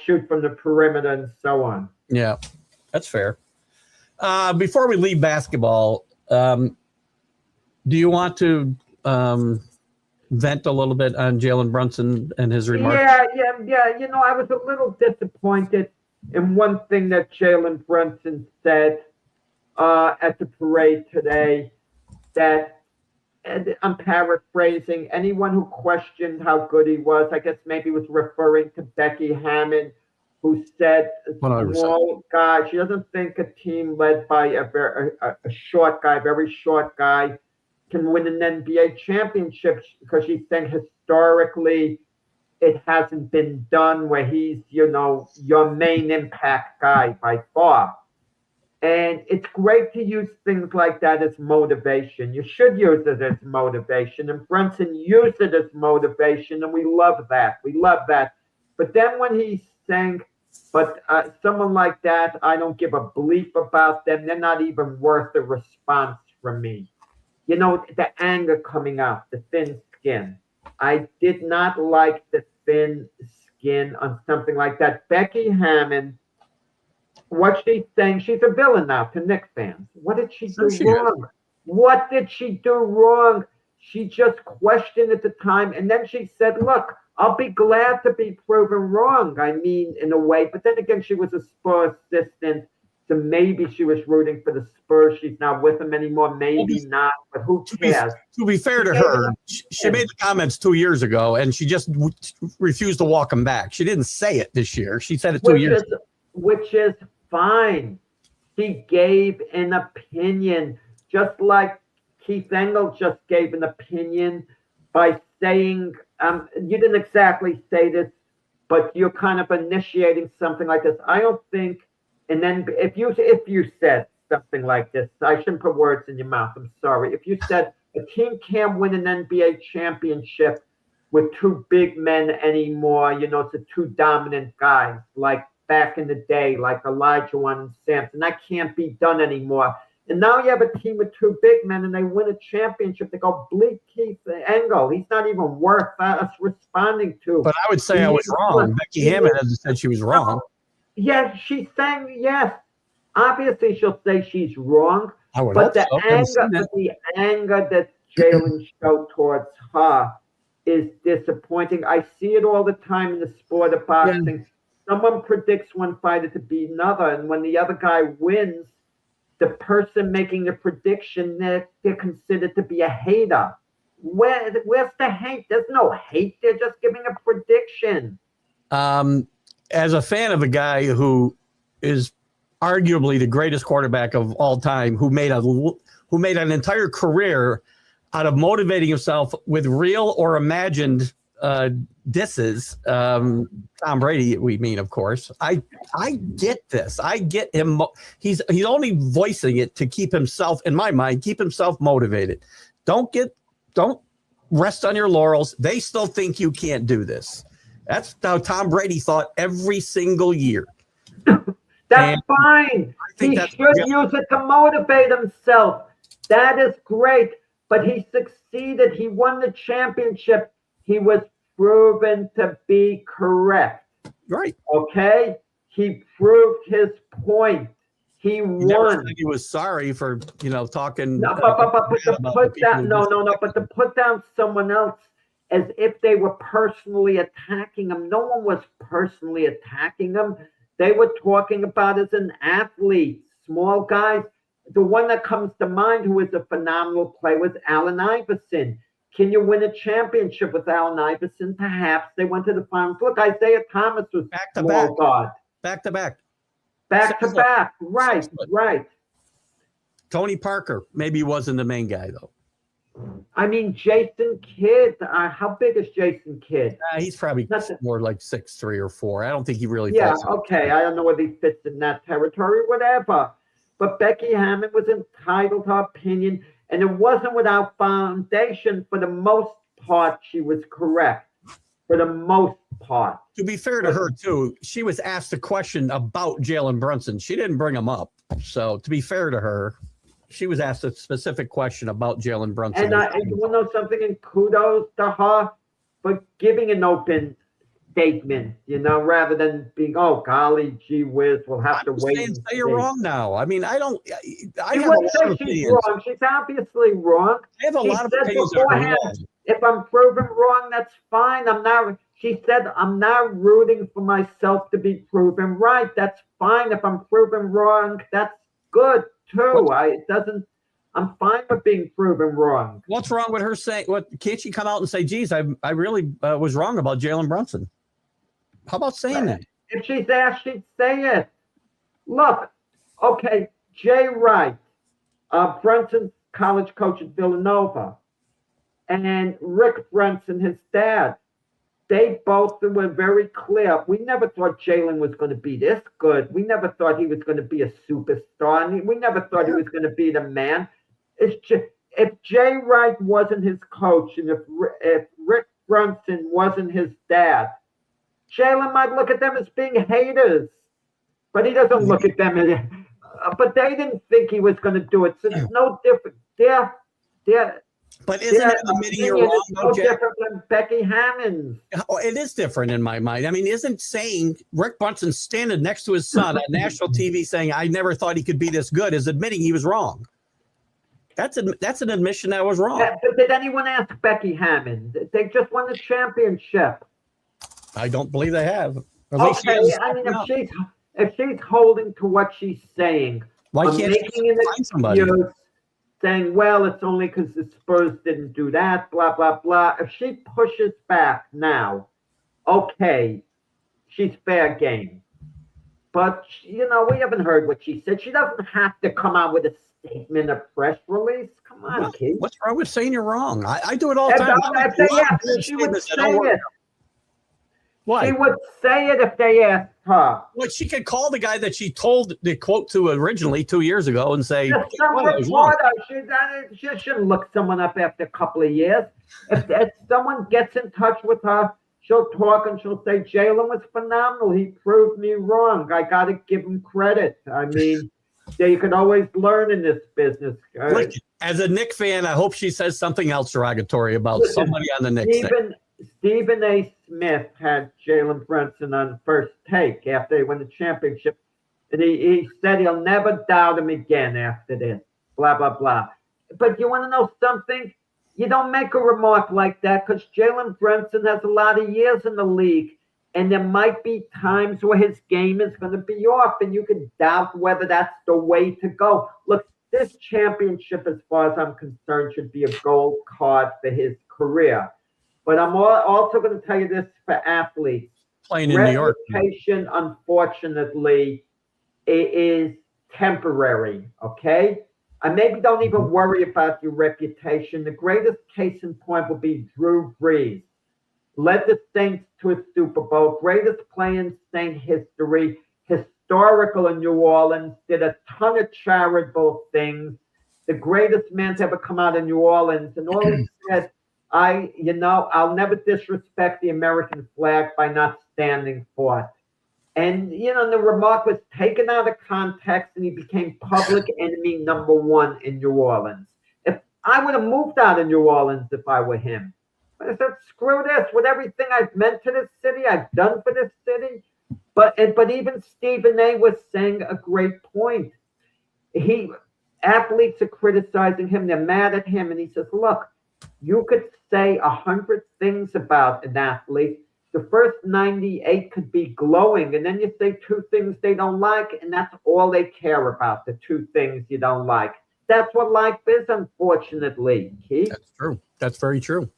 Shoot from the perimeter and so on. Yeah, that's fair. Before we leave basketball, do you want to vent a little bit on Jalen Brunson and his remarks? Yeah. I was a little disappointed in one thing that Jalen Brunson said at the parade today, that, and I'm paraphrasing, anyone who questioned how good he was, I guess maybe was referring to Becky Hammond, who said, small guy, she doesn't think a team led by a short guy, very short guy, can win an NBA championship because she thinks historically it hasn't been done where he's, your main impact guy by far. And it's great to use things like that as motivation. You should use it as motivation. And Brunson used it as motivation, and we love that. We love that. But then when he's saying, but someone like that, I don't give a bleep about them. They're not even worth a response from me. The anger coming out, the thin skin. I did not like the thin skin on something like that. Becky Hammond, what she's saying, she's a villain now to Knicks fans. What did she do wrong? What did she do wrong? She just questioned at the time, and then she said, look, I'll be glad to be proven wrong. I mean, in a way, but then again, she was a Spurs assistant, so maybe she was rooting for the Spurs. She's not with them anymore. Maybe not, but who cares? To be fair to her, she made the comments 2 years ago, and she just refused to walk them back. She didn't say it this year. She said it 2 years ago. Which is fine. She gave an opinion, just like Keith Engle just gave an opinion by saying, you didn't exactly say this, but you're kind of initiating something like this. I don't think, and then if you said something like this, I shouldn't put words in your mouth, I'm sorry. If you said a team can't win an NBA championship with two big men anymore, it's the two dominant guys, like back in the day, like Elijah and Sampson, that can't be done anymore. And now you have a team with two big men and they win a championship. They go, bleep Keith Engle. He's not even worth us responding to. But I would say I was wrong. Becky Hammond has said she was wrong. Yeah, she's saying yes. Obviously, she'll say she's wrong. But the anger that Jalen showed towards her is disappointing. I see it all the time in the sport of boxing. Yeah. Someone predicts one fighter to beat another, and when the other guy wins, the person making the prediction, they're considered to be a hater. Where's the hate? There's no hate. They're just giving a prediction. As a fan of a guy who is arguably the greatest quarterback of all time, who made an entire career out of motivating himself with real or imagined disses, Tom Brady, we mean, of course. I get this. I get him. He's only voicing it to keep himself, in my mind, keep himself motivated. Don't rest on your laurels. They still think you can't do this. That's how Tom Brady thought every single year. That's fine. He should use it to motivate himself. That is great. But he succeeded. He won the championship. He was proven to be correct. Right. Okay? He proved his point. He won. Never said he was sorry for, talking. No, but to put down someone else as if they were personally attacking him. No one was personally attacking him. They were talking about as an athlete, small guys. The one that comes to mind who was a phenomenal player was Allen Iverson. Can you win a championship with Allen Iverson? Perhaps. They went to the finals. Look, Isaiah Thomas was small guard. Back to back. Back to back. Right, right. Tony Parker maybe wasn't the main guy, though. I mean, Jason Kidd. How big is Jason Kidd? He's probably more like 6'3" or 4". I don't think he really. Yeah, okay. I don't know whether he fits in that territory, whatever. But Becky Hammond was entitled to her opinion, and it wasn't without foundation. For the most part, she was correct. For the most part. To be fair to her, too, she was asked a question about Jalen Brunson. She didn't bring him up. So, to be fair to her, she was asked a specific question about Jalen Brunson. And you want to know something? And kudos to her for giving an open statement, rather than being, oh, golly, gee whiz, we'll have to wait. Say you're wrong now. I mean, I have a lot of opinions. Wrong. She's obviously wrong. I have a lot of opinions. If I'm proven wrong, that's fine. She said, I'm not rooting for myself to be proven right. That's fine. If I'm proven wrong, that's good too. I'm fine with being proven wrong. What's wrong with her saying, can't she come out and say, geez, I really was wrong about Jalen Brunson? How about saying that? If she's asked, she'd say it. Look, okay, Jay Wright, Brunson's college coach at Villanova, and Rick Brunson, his dad, they both were very clear. We never thought Jalen was going to be this good. We never thought he was going to be a superstar. And we never thought he was going to be the man. If Jay Wright wasn't his coach, and if Rick Brunson wasn't his dad, Jalen might look at them as being haters. But he doesn't look at them as... But they didn't think he was going to do it. So it's no different. But isn't it admitting you're wrong, no different than Becky Hammond? Oh, it is different in my mind. I mean, isn't saying Rick Brunson standing next to his son on national TV saying, I never thought he could be this good, is admitting he was wrong. That's an admission that was wrong. But did anyone ask Becky Hammond? They just won the championship. I don't believe they have. Okay, I mean, if she's holding to what she's saying, why can't she find somebody? Saying, well, it's only because the Spurs didn't do that, blah, blah, blah. If she pushes back now, okay, she's fair game. But, we haven't heard what she said. She doesn't have to come out with a statement, a press release. Come on, Keith. What's wrong with saying you're wrong? I do it all the time. She would say it. What? She would say it if they asked her. Well, she could call the guy that she told the quote to originally 2 years ago and say, she shouldn't look someone up after a couple of years. If someone gets in touch with her, she'll talk and she'll say, Jalen was phenomenal. He proved me wrong. I got to give him credit. I mean, you can always learn in this business. Look, as a Knicks fan, I hope she says something else derogatory about somebody on the Knicks. Stephen A. Smith had Jalen Brunson on First Take after they won the championship. And he said he'll never doubt him again after this, blah, blah, blah. But you want to know something? You don't make a remark like that because Jalen Brunson has a lot of years in the league. And there might be times where his game is going to be off. And you can doubt whether that's the way to go. Look, this championship, as far as I'm concerned, should be a gold card for his career. But I'm also going to tell you this for athletes. Playing in New York. Reputation, unfortunately, is temporary, okay? And maybe don't even worry about your reputation. The greatest case in point will be Drew Brees. Led the Saints to a Super Bowl. Greatest play in Saint history. Historical in New Orleans. Did a ton of charitable things. The greatest man to ever come out of New Orleans. And all he said, I'll never disrespect the American flag by not standing for it. And, the remark was taken out of context and he became public enemy number one in New Orleans. If I would have moved out of New Orleans if I were him. But I said, screw this. With everything I've meant to this city, I've done for this city. But even Stephen A. was saying a great point. Athletes are criticizing him. They're mad at him. And he says, look, you could say 100 things about an athlete. The first 98 could be glowing, and then you say 2 things they don't like, and that's all they care about, the 2 things you don't like. That's what life is, unfortunately, Keith. That's true. That's very true.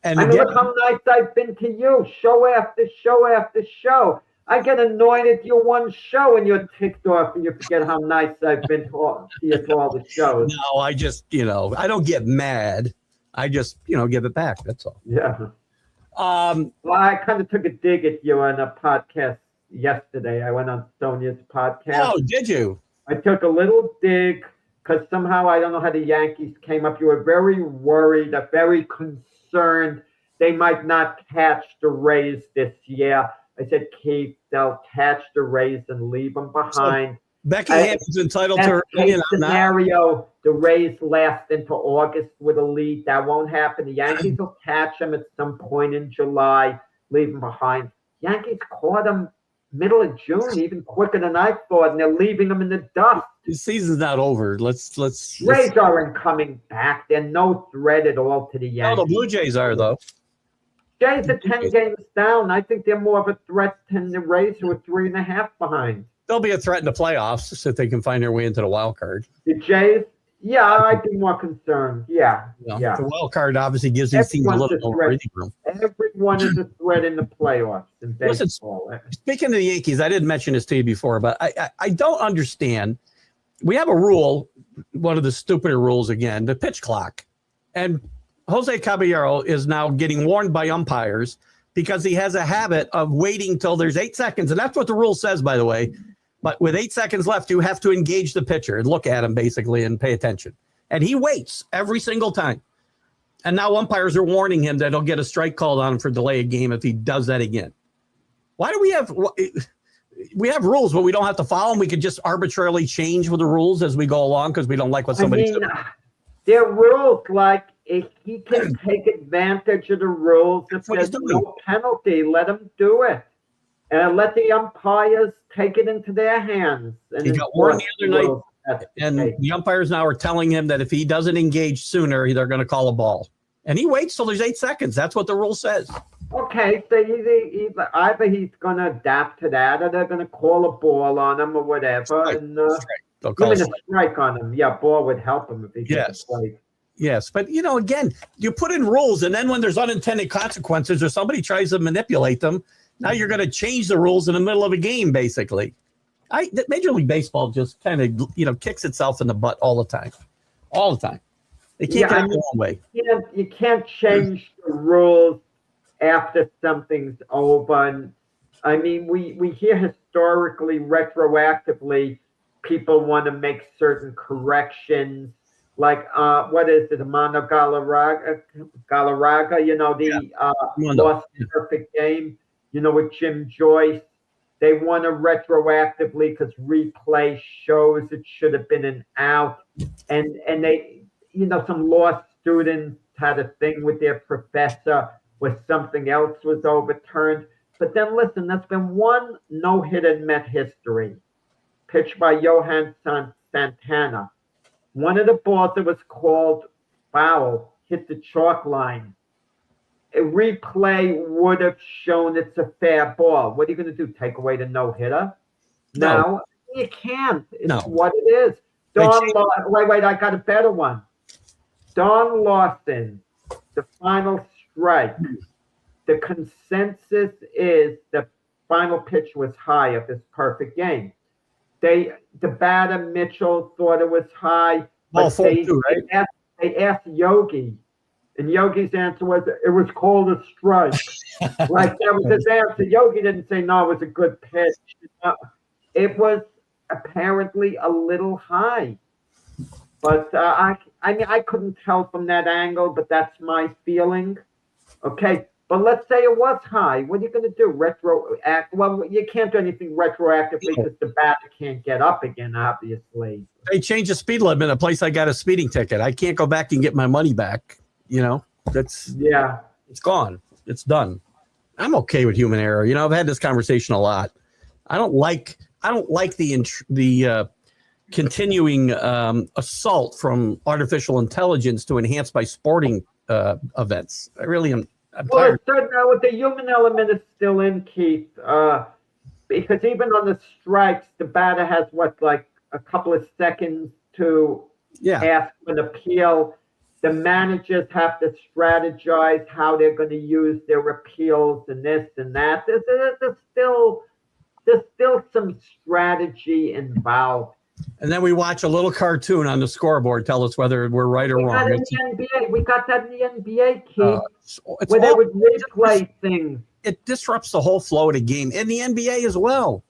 And look how nice I've been to you, show after show after show. I get annoyed at your one show, and you're ticked off, and you forget how nice I've been to all the shows. No, I just, I don't get mad. I just, give it back. That's all. Yeah. Well, I kind of took a dig at you on a podcast yesterday. I went on Sonia's podcast. Oh, did you? I took a little dig because somehow I don't know how the Yankees came up. You were very worried, very concerned they might not catch the Rays this year. I said, Keith, they'll catch the Rays and leave them behind. So Becky Hammond's entitled to her opinion on that. Scenario, the Rays last into August with a lead. That won't happen. The Yankees will catch them at some point in July, leave them behind. Yankees caught them middle of June, even quicker than I thought, and they're leaving them in the dust. The season's not over. Let's Rays aren't coming back. They're no threat at all to the Yankees. No, the Blue Jays are, though. Jays are 10 games down. I think they're more of a threat than the Rays, who are 3.5 behind. They'll be a threat in the playoffs if they can find their way into the wild card. The Jays, yeah, I'd be more concerned. Yeah. The wild card obviously gives these teams a little more breathing room. Everyone is a threat in the playoffs in baseball. Listen, speaking of the Yankees, I didn't mention this to you before, but I don't understand. We have a rule, one of the stupider rules again, the pitch clock. And Jose Caballero is now getting warned by umpires because he has a habit of waiting till there's 8 seconds. And that's what the rule says, by the way. But with 8 seconds left, you have to engage the pitcher and look at him basically and pay attention. And he waits every single time. And now umpires are warning him that he'll get a strike called on him for delay a game if he does that again. Why do we have rules, but we don't have to follow them? We could just arbitrarily change with the rules as we go along because we don't like what somebody's doing. There are rules like if he can take advantage of the rules, if there's no penalty, let him do it. And let the umpires take it into their hands. And he got warned the other night, and the umpires now are telling him that if he doesn't engage sooner, they're going to call a ball. And he waits till there's 8 seconds. That's what the rule says. Okay, so either he's going to adapt to that, or they're going to call a ball on him or whatever. And even a strike on him. Yeah, ball would help him if he gets a strike. Yes, but again, you put in rules, and then when there's unintended consequences or somebody tries to manipulate them, now you're going to change the rules in the middle of a game, basically. Major League Baseball just kind of, kicks itself in the butt all the time. All the time. They can't get it the wrong way. You can't change the rules after something's over. And, I mean, we hear historically, retroactively, people want to make certain corrections. Like, what is it, Amanda Galarraga, Lost Perfect Game, with Jim Joyce. They want to retroactively because replay shows it should have been an out. And they, some law students had a thing with their professor where something else was overturned. But then listen, there's been one no-hitter in Met history, pitched by Johan Santana. One of the balls that was called foul hit the chalk line. A replay would have shown it's a fair ball. What are you going to do? Take away the no-hitter? No, you can't. It's what it is. Wait, I got a better one. Don Lawson, the final strike. The consensus is the final pitch was high of this perfect game. The batter, Mitchell, thought it was high. But they asked Yogi, and Yogi's answer was, it was called a strike. Like, that was his answer. Yogi didn't say, no, it was a good pitch. It was apparently a little high. But I mean, I couldn't tell from that angle, but that's my feeling. Okay, but let's say it was high. What are you going to do? Retroact? Well, you can't do anything retroactively because the batter can't get up again, obviously. They changed the speed limit in a place I got a speeding ticket. I can't go back and get my money back. It's gone. It's done. I'm okay with human error. I've had this conversation a lot. I don't like the continuing assault from artificial intelligence to enhance my sporting events. I really am. I'm tired. With the human element is still in, Keith, because even on the strikes, the batter has like a couple of seconds to ask for an appeal. The managers have to strategize how they're going to use their appeals and this and that. There's still some strategy involved. And then we watch a little cartoon on the scoreboard tell us whether we're right or wrong. We got that in the NBA, Keith, where they would replay things. It disrupts the whole flow of the game. And the NBA as well.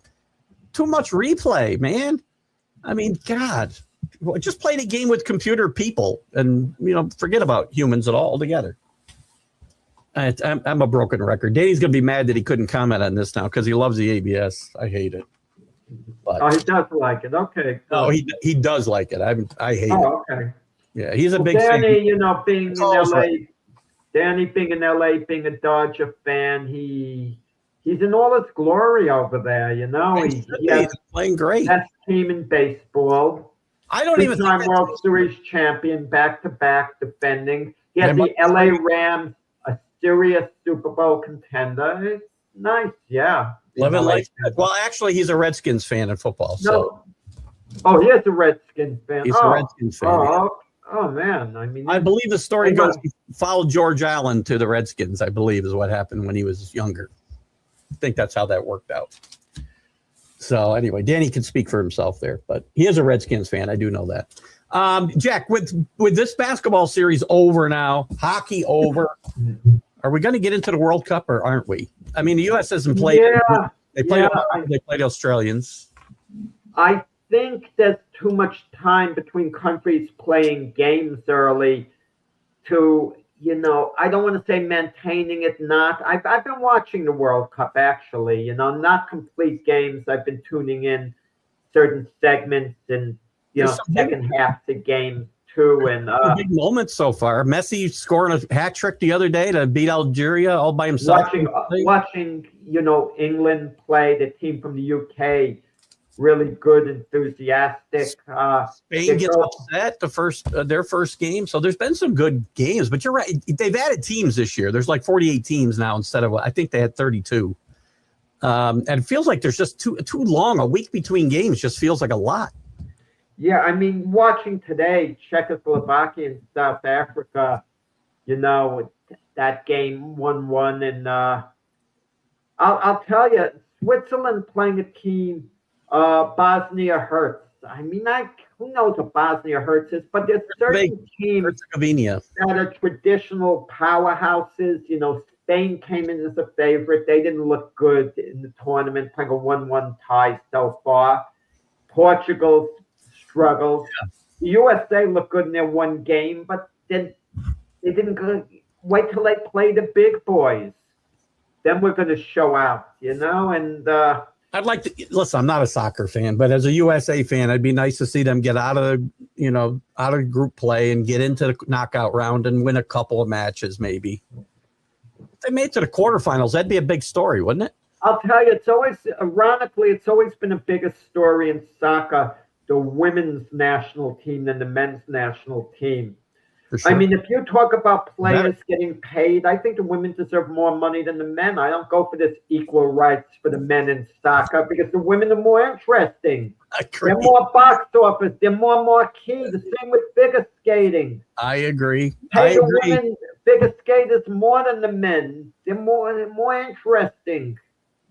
Too much replay, man. I mean, God. Just play the game with computer people and, forget about humans at all together. I'm a broken record. Danny's going to be mad that he couldn't comment on this now because he loves the ABS. I hate it. But, he does like it. Okay. No, he does like it. I hate it. Okay. Yeah, he's a big Danny, fan. Being in LA, Danny being in LA, being a Dodger fan, he's in all his glory over there, He's playing great. Best team in baseball. I don't even think World Series champion, back-to-back defending. He has the LA Rams, a serious Super Bowl contender. It's nice, yeah. Living life. Well, actually, he's a Redskins fan in football. So. Oh, he is a Redskins fan. He's a Redskins fan. Oh, man. I mean, I believe the story goes he followed George Allen to the Redskins, I believe, is what happened when he was younger. I think that's how that worked out. So anyway, Danny can speak for himself there, but he is a Redskins fan. I do know that. Jack, with this basketball series over now, hockey over, are we going to get into the World Cup or aren't we? I mean, the U.S. hasn't played. Yeah, they played the Australians. I think there's too much time between countries playing games early to, I don't want to say maintaining it, not. I've been watching the World Cup, actually, not complete games. I've been tuning in certain segments and, second half to games too. And big moments so far. Messi scoring a hat trick the other day to beat Algeria all by himself. Watching, England play, the team from the UK, really good, enthusiastic. Spain gets upset their first game. So there's been some good games, but you're right. They've added teams this year. There's like 48 teams now instead of, I think they had 32. And it feels like there's just too long. A week between games just feels like a lot. Yeah, I mean, watching today, Czechoslovakia and South Africa, that game 1-1. And I'll tell you, Switzerland playing a team, Bosnia Hertz. I mean, who knows what Bosnia Hertz is, but there's certain teams that are traditional powerhouses. Spain came in as a favorite. They didn't look good in the tournament, playing a 1-1 tie so far. Portugal struggled. Yeah. The USA looked good in their one game, but then they didn't wait till they play the big boys. Then we're going to show out, and I'd like to listen. I'm not a soccer fan, but as a USA fan, it'd be nice to see them get out of group play and get into the knockout round and win a couple of matches. Maybe if they made it to the quarterfinals, that'd be a big story, wouldn't it? I'll tell you, it's always been a bigger story in soccer, the women's national team than the men's national team. Sure. I mean, if you talk about players getting paid, I think the women deserve more money than the men. I don't go for this equal rights for the men in soccer because the women are more interesting. They're more box office. They're more marquee. The same with figure skating. I agree. The women figure skaters more than the men. They're more interesting.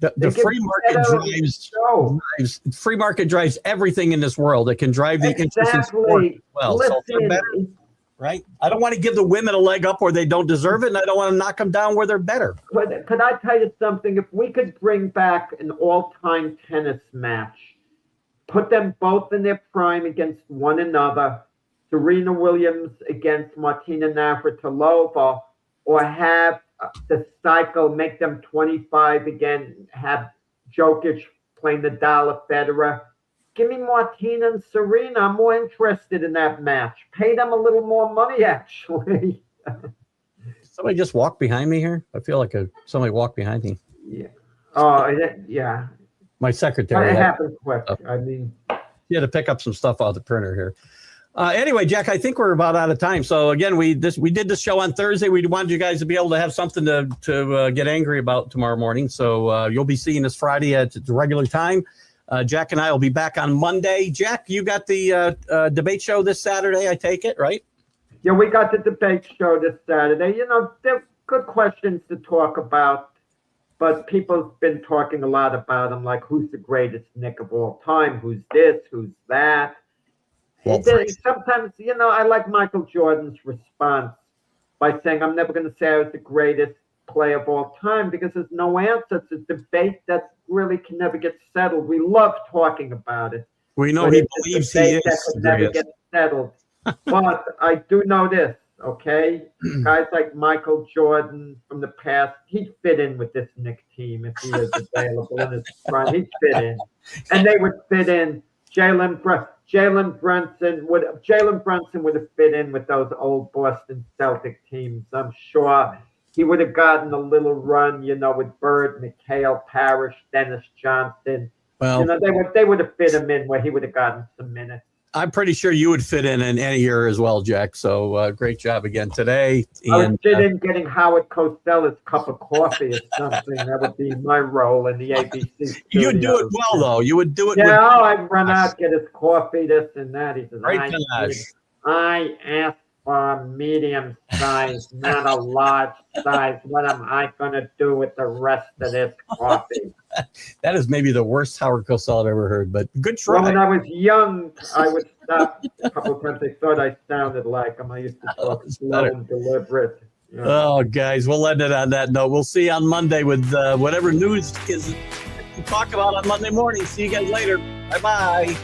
The free market drives everything in this world. It can drive the interest in sport as well. Listen, so better. Right? I don't want to give the women a leg up where they don't deserve it, and I don't want to knock them down where they're better. Could I tell you something? If we could bring back an all-time tennis match, put them both in their prime against one another, Serena Williams against Martina Navratilova, or have the cycle make them 25 again, have Jokic playing Nadal or Federer. Give me Martina and Serena. I'm more interested in that match. Pay them a little more money, actually. Somebody just walked behind me here. I feel like somebody walked behind me. Yeah. Oh, yeah. My secretary. It happens quick. I mean, you had to pick up some stuff out the printer here. Anyway, Jack, I think we're about out of time. So again, we did this show on Thursday. We wanted you guys to be able to have something to get angry about tomorrow morning. So you'll be seeing us Friday at the regular time. Jack and I will be back on Monday. Jack, you got the debate show this Saturday, I take it, right? Yeah, we got the debate show this Saturday. You know, they're good questions to talk about, but people have been talking a lot about them, like who's the greatest Knick of all time, who's this, who's that. Well, sometimes, you know, I like Michael Jordan's response by saying, I'm never going to say I was the greatest player of all time, because there's no answer. It's a debate that really can never get settled. We love talking about it. We know he believes he is. That could never get settled. But I do know this, okay? Guys like Michael Jordan from the past, he'd fit in with this Knick team if he was available in his prime. He'd fit in. And they would fit in. Jalen Brunson would have fit in with those old Boston Celtic teams. I'm sure he would have gotten a little run, you know, with Bird, Mikhail Parrish, Dennis Johnson. Well, you know, they would have fit him in where he would have gotten some minutes. I'm pretty sure you would fit in any year as well, Jack. So great job again today. I would fit in getting Howard Costella's cup of coffee or something. That would be my role in the ABC studios. You'd do it well, though. You would do it. Yeah, I'd run out, get his coffee, this and that. He says, I asked for a medium size, not a large size. What am I going to do with the rest of this coffee? That is maybe the worst Howard Cosell I've ever heard, but good try. Well, when I was young, I would stop a couple of times. They thought I sounded like him. I used to talk slow and deliberate. You know. Oh, guys, we'll end it on that note. We'll see you on Monday with whatever news is to talk about on Monday morning. See you guys later. Bye-bye.